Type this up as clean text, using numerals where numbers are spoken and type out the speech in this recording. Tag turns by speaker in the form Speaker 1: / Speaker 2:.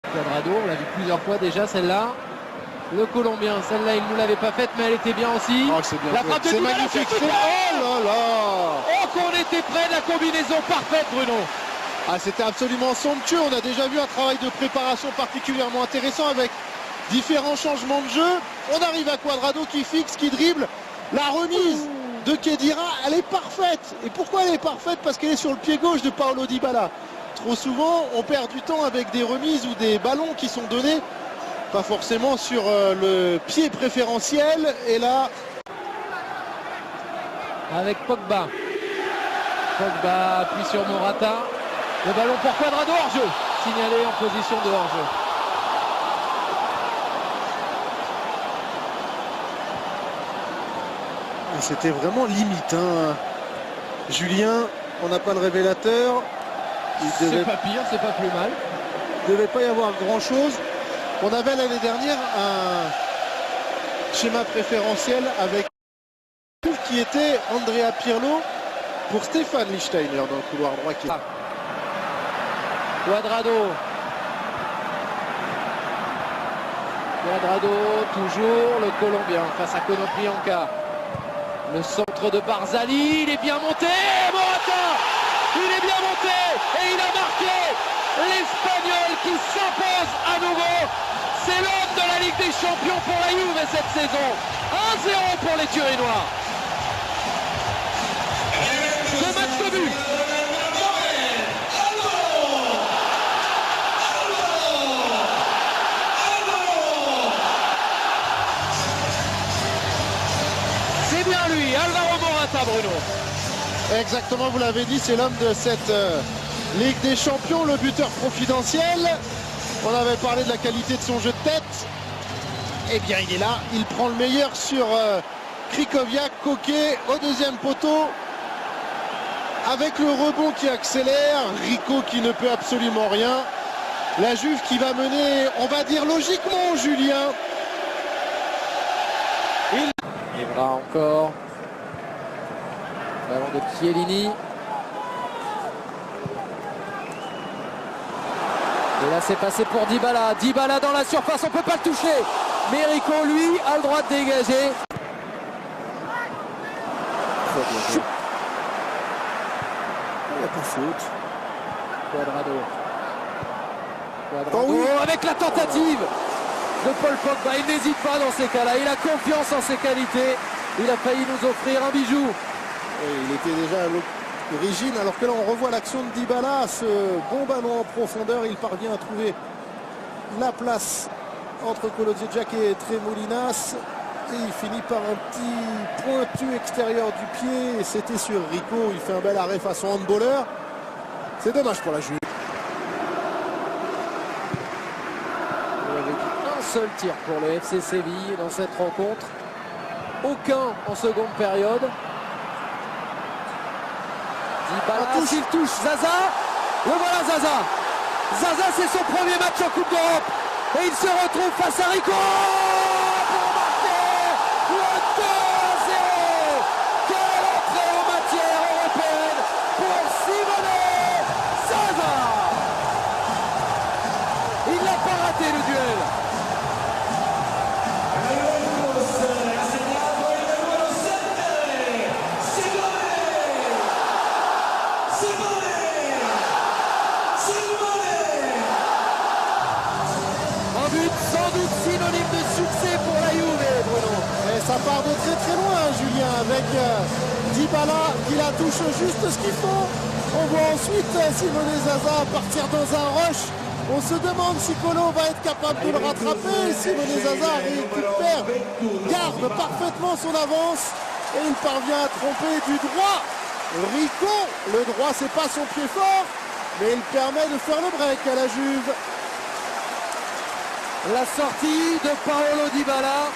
Speaker 1: Cuadrado, on l'a vu plusieurs fois déjà celle-là. Le Colombien, celle-là il ne nous l'avait pas faite mais elle était bien aussi.
Speaker 2: Oh, c'est bien
Speaker 1: la frappe de
Speaker 2: c'est magnifique. Oh là là.
Speaker 1: Oh qu'on était près de la combinaison parfaite Bruno.
Speaker 2: Ah, c'était absolument somptueux. On a déjà vu un travail de préparation particulièrement intéressant avec différents changements de jeu. On arrive à Cuadrado qui fixe, qui dribble. La remise de Khedira, elle est parfaite. Et pourquoi elle est parfaite? Parce qu'elle est sur le pied gauche de Paulo Dybala. Trop souvent, on perd du temps avec des remises ou des ballons qui sont donnés, pas forcément sur le pied préférentiel. Et là,
Speaker 1: avec Pogba. Pogba appuie sur Morata. Le ballon pour Cuadrado, hors-jeu. Signalé en position de hors-jeu.
Speaker 2: c'était vraiment limite. Hein. Julien, on n'a pas le révélateur.
Speaker 1: C'est pas pire, c'est pas plus mal.
Speaker 2: Il ne devait pas y avoir grand-chose. On avait l'année dernière un schéma préférentiel avec qui était Andrea Pirlo pour Stéphane Lichtsteiner dans le couloir droit.
Speaker 1: Cuadrado. Cuadrado, toujours le Colombien face à Konoplyanka. Le centre de Barzali, il est bien monté. Morata, il est bien monté et il a marqué. L'Espagnol qui s'impose à nouveau. C'est l'homme de la Ligue des Champions pour la Juve cette saison. 1-0 pour les Turinois. Ce match de but. C'est bien lui, Alvaro Morata, Bruno.
Speaker 2: Exactement, vous l'avez dit, c'est l'homme de cette Ligue des Champions, le buteur confidentiel. On avait parlé de la qualité de son jeu de tête. Eh bien, il est là. Il prend le meilleur sur Krikoviak, Koké au deuxième poteau. Avec le rebond qui accélère, Rico qui ne peut absolument rien. La Juve qui va mener, on va dire logiquement, Julien.
Speaker 1: Evra encore. Ballon de Chiellini. Et là c'est passé pour Dybala. Dybala dans la surface, on ne peut pas le toucher. Mais Rico, lui, a le droit de dégager.
Speaker 2: Il n'y a pas faute.
Speaker 1: Cuadrado. Cuadrado. Oh, avec la tentative de Paul Pogba. Il n'hésite pas dans ces cas-là. Il a confiance en ses qualités. Il a failli nous offrir un bijou.
Speaker 2: Et il était déjà à l'origine, alors que là on revoit l'action de Dybala, ce bon ballon en profondeur, il parvient à trouver la place entre Kolodziejczak et Tremolinas et il finit par un petit pointu extérieur du pied et c'était sur Rico, il fait un bel arrêt façon handballeur. C'est dommage pour la Juve.
Speaker 1: Avec un seul tir pour le FC Séville dans cette rencontre, aucun en seconde période. Dybala, s'il touche Zaza, le voilà Zaza. Zaza, c'est son premier match en Coupe d'Europe. Et il se retrouve face à Rico pour marquer le 2-0. Quelle entrée en matière européenne pour Simone Zaza. Il n'a pas raté le duel. Sans doute synonyme de succès pour la Juve, Bruno.
Speaker 2: Et ça part de très très loin, Julien, avec Dybala qui la touche juste ce qu'il faut. On voit ensuite Simone Zaza partir dans un rush. On se demande si Kolo va être capable de le rattraper. Simone Zaza récupère, garde parfaitement son avance et il parvient à tromper du droit. Rico, le droit c'est pas son pied fort, mais il permet de faire le break à la Juve.
Speaker 1: La sortie de Paulo Dybala